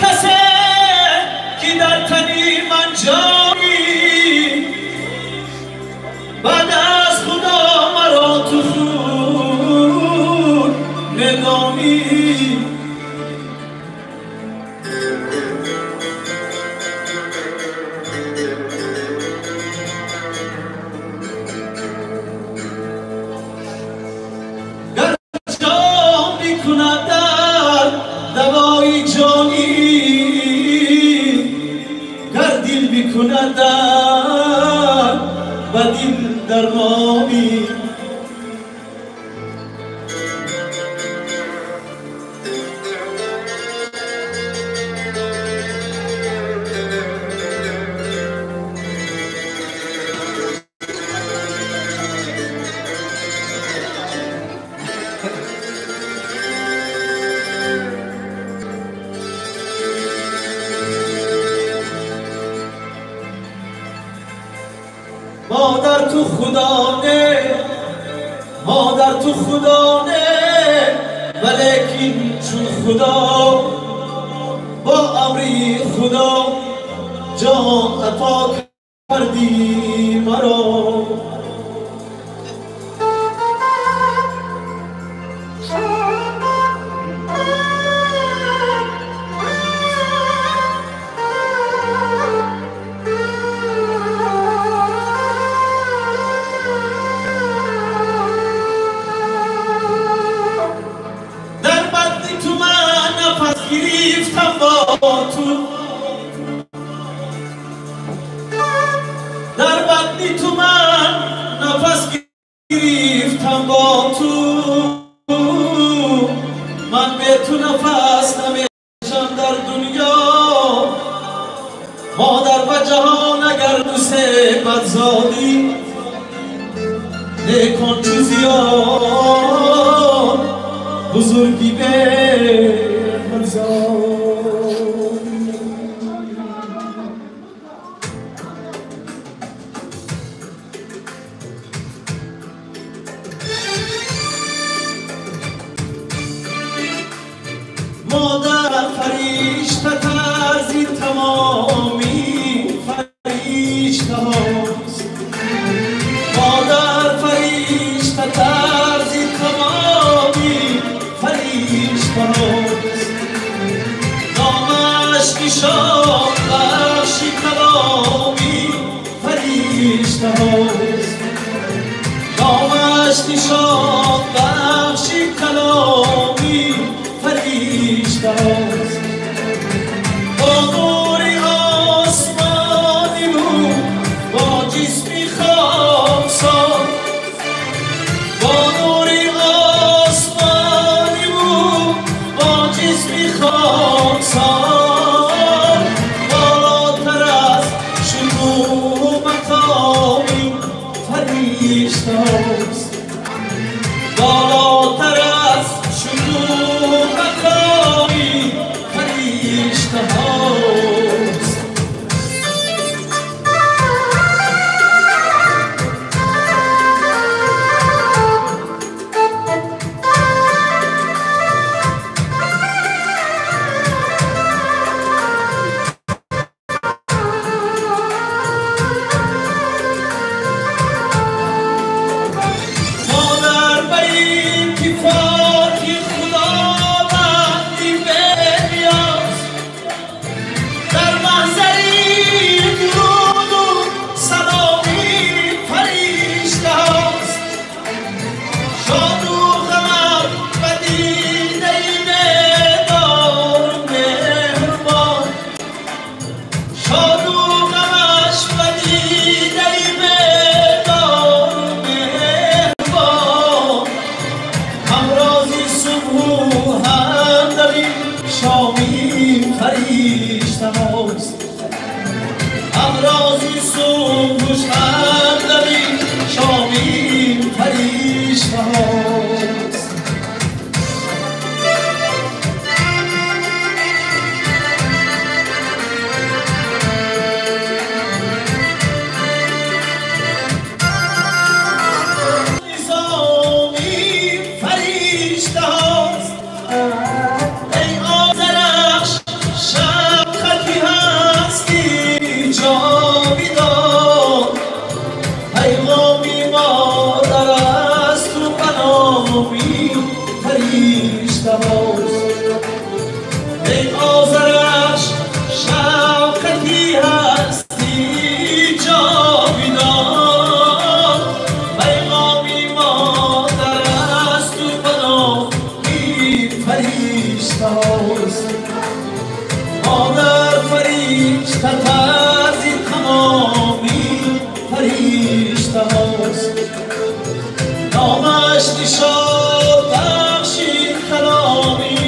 کسه که در تنی من جانی بعد از خدا مرا تو خون ندانی گر جام میکند در دوای جانی گر دل میکند در بدل درمانی مادر تو خدا نه مادر تو خدا نه ولیکن چون خدا با امری خدا جان عطا کردی مرا گرفتم با تو در بدنی تو من نفس گرفتم با تو من به تو نفس نمیشم در دنیا مادر و جهان اگر دوست بدزادی نکن چو زیاد بزرگی به مادر فریشته ترزی تمامی فریشته هاست مادر فریشته ترزی تمامی فریشته هاست نامش نشان بخشی کلامی فریشته هاست نامش نشان بخشی کلامی فریشته هاست با نوری آسمانی بود با جسمی خاکسار با نوری آسمانی بود با جسمی خاکسار بالاتر از شروع مقامی فریشته هاست بالاتر از شروع مقامی فریشته هاست مادر به این کفاتی خداوندی بنیاز در محضری درود و سلامی فریشته هاست شاد و غمم به دیده بیدار مهربان شاد و غمش به دیده بیدار مهربان همرازی صبح و همدمی شامی فریشته هاست همرازی صبح و همدمی شامی فریشته هاست نظامی فریشته هاست ای آذرخش تمامی فرشته هاست ای آذرش شوقتی هستی جاویدان پیغامی مادر از تو پناهی فرشته هاست مادر فرشته تازی تمامی فرشته هاست نامش نشان بخشید کلامی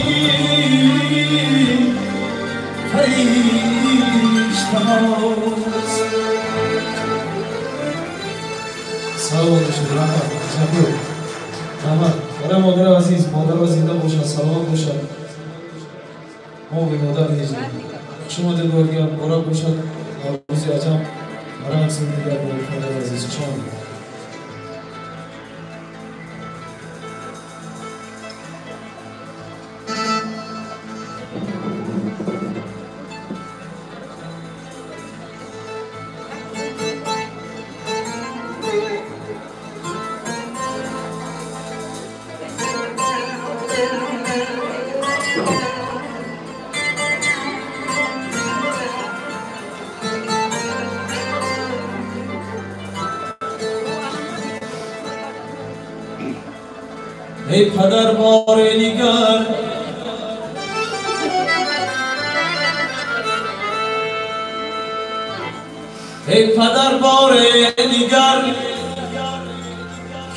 فرشته هاست. سلام باشید رحمت تشکر رحمت برای مادر عزیز مادر زنده باشد سلام باشد ما به مادر نیزیم شما دلوارگی بارک باشد روزی عجب برای اکسر دیگر با مادر عزیز چان ای پدر بار دیگر ای پدر بار دیگر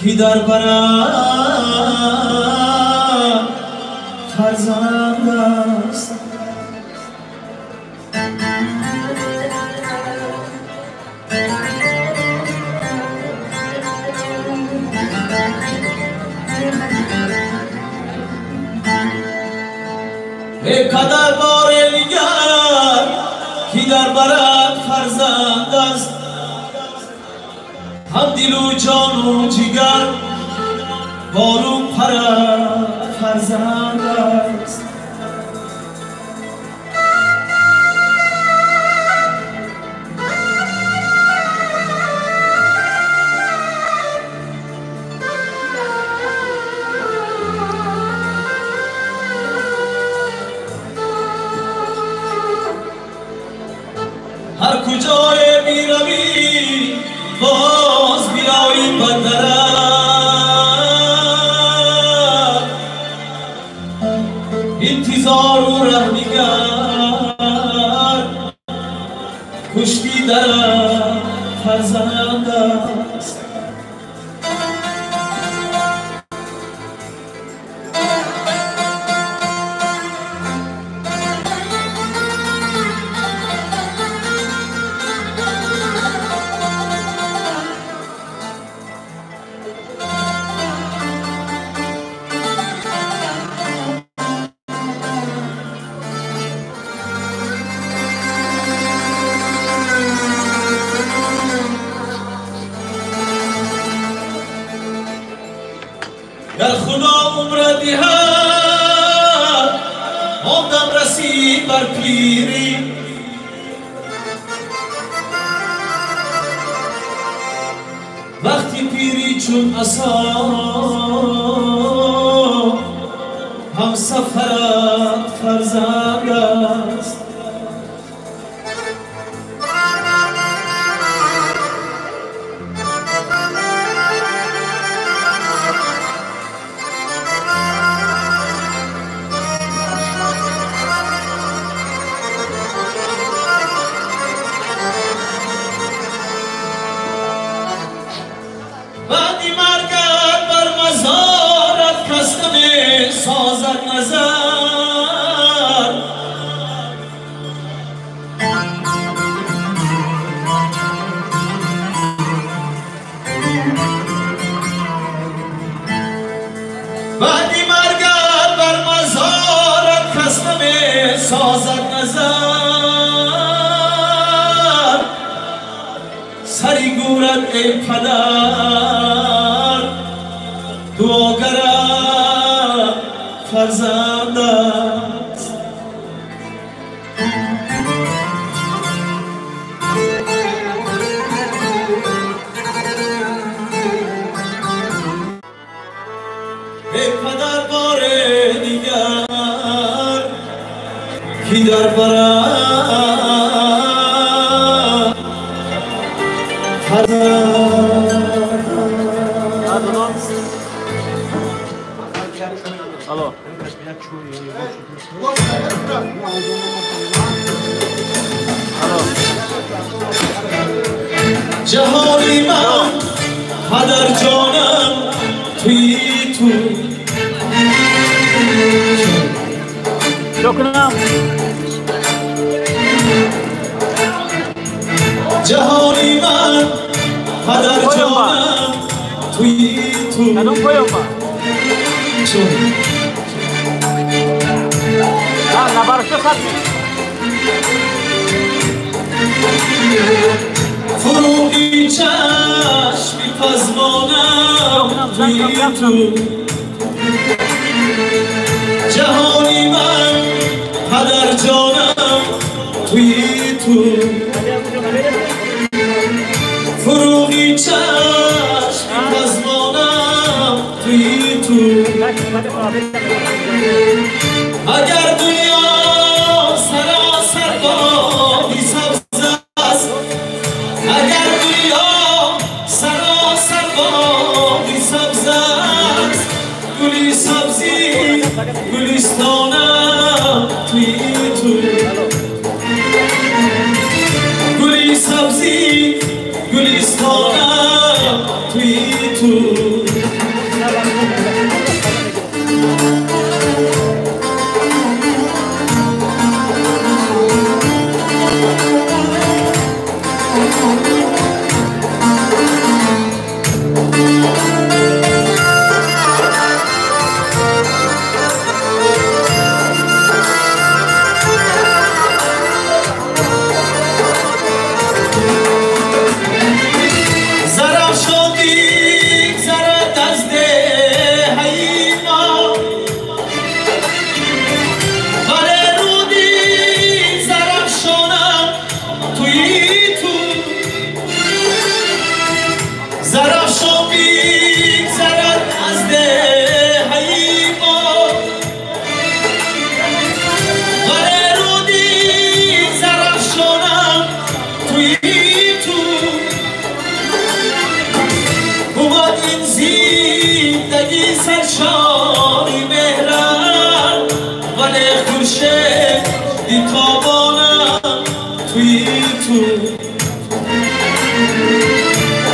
کی در برم فرزند است ای پدر بار دیگر کی در برد فرزند است هم دل و جان و جگر بارو پرد فرزند است هر کجای میروی باز بیایی بدرم انتظار و رهنگر کشتی درم فرزند است گر خدا عمر دهد آدم رسید بر پیری وقتی پیری چون عصا هم سفرت فرزند است بعدی مرگت بر مزارت کس نمی سازد نظر بعدی مرگت بر مزارت کس نمی سازد نظر سری گورد ای پدر دعاگرم فرزند است ای پدر بار دیگر کی در برم Alo. جهانی من پدر جانم توی تو Dokunam. جهانی من پدر جانم توی تو Kadın koyma. Ha, na barışta satma. فروغی چشمی پزمانم توی تو جهانی من پدر جانم توی تو فروغی چشمی پزمانم توی تو اگر دنیا سراسر باقی سبز است اگر دنیا سراسر باقی سبز است گلی سبزی گلستانم توی تو گلی سبزی گلستانم توی تو سرشاری مهرم ولی خورشید بیتابانم توی تو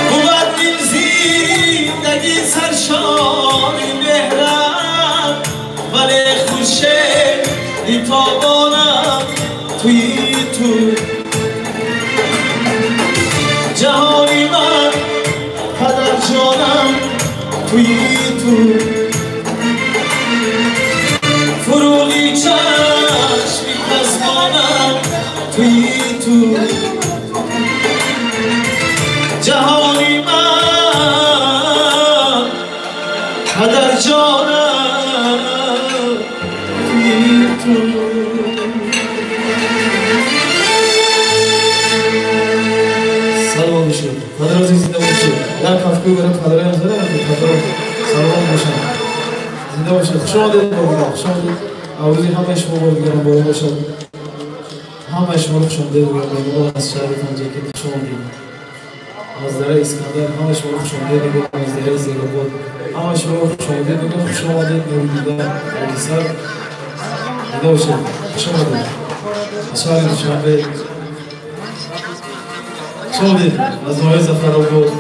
بود این زندگی سرشاری مهرم ولی خورشید بیتابانم توی تو جهانی من پدر جانم توی تو فروغی چشمی پزمانم توی تو جهانی من پدر جانم توی تو سلام بشه پدر عزیز زنده باشه در کافکوی برای پدرای از دارم پدر سلام باشم زنده باشه خوش آمدید بابا خوش آمدید آوازی همه شما رو بگیرم بالا باشد همه شما رو خوش آمدید بگیرم بگیرم از شهر پنجه که خوش آمدید از دره اسکندر همه شما رو خوش آمدید بگیرم از دره زیراباد همه شما رو خوش آمدید بگیرم خوش آمدید نوری دیدن نوری سر زنده باشه خوش آمدید از شهر دوشنبه شامدید از نوعی زفر بود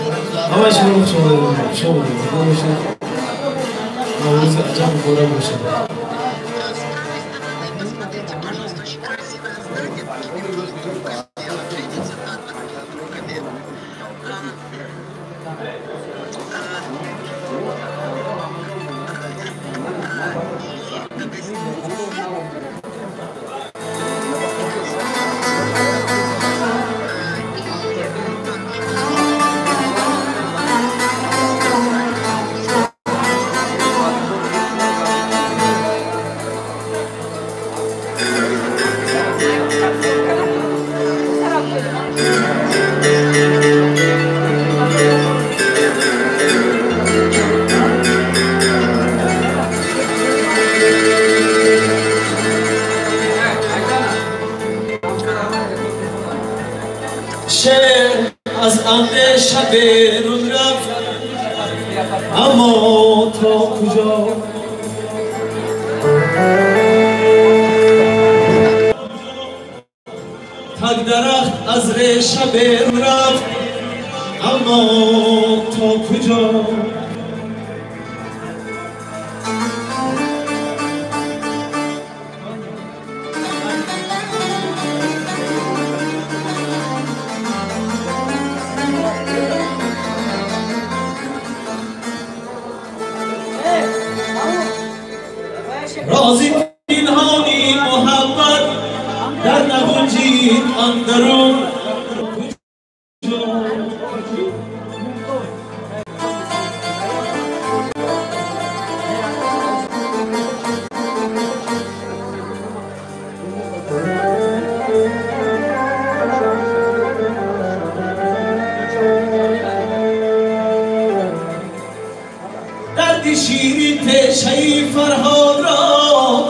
همه شما رو شامدید زنده باشید نوروز عجب مبارک باشه شب رون رفت اما تا کجا تک درخت از شب رون رفت اما تا کجا رازی پنهانی محبت در نگنجید اندرون دردی شیرین پیشهی فرهاد را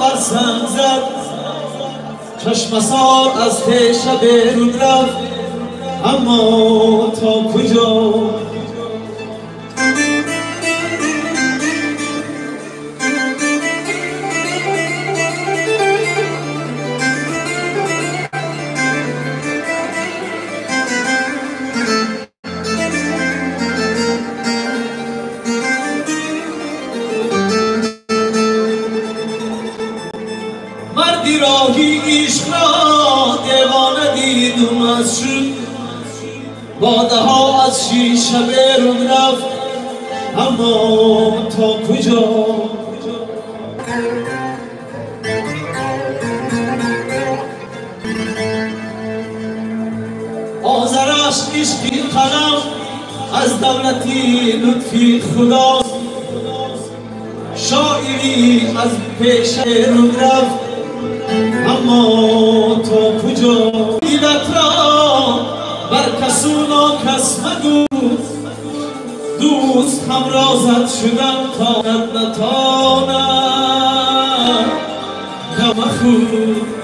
قسم زد چشم سار از پیشه بیرون رفت اما تا کجا مردی راهی عشق را دیوانه دیدم از شد باده ها از شیشه بیرون رفت اما تا کجا آذرش عشقی قلم از دولتی لطفی خدا شاعری از پیش بیرون رفت اما تا کجا دیدت را بر کس و ناکس مگو دوست همرازت شدم تا نتانم غم خود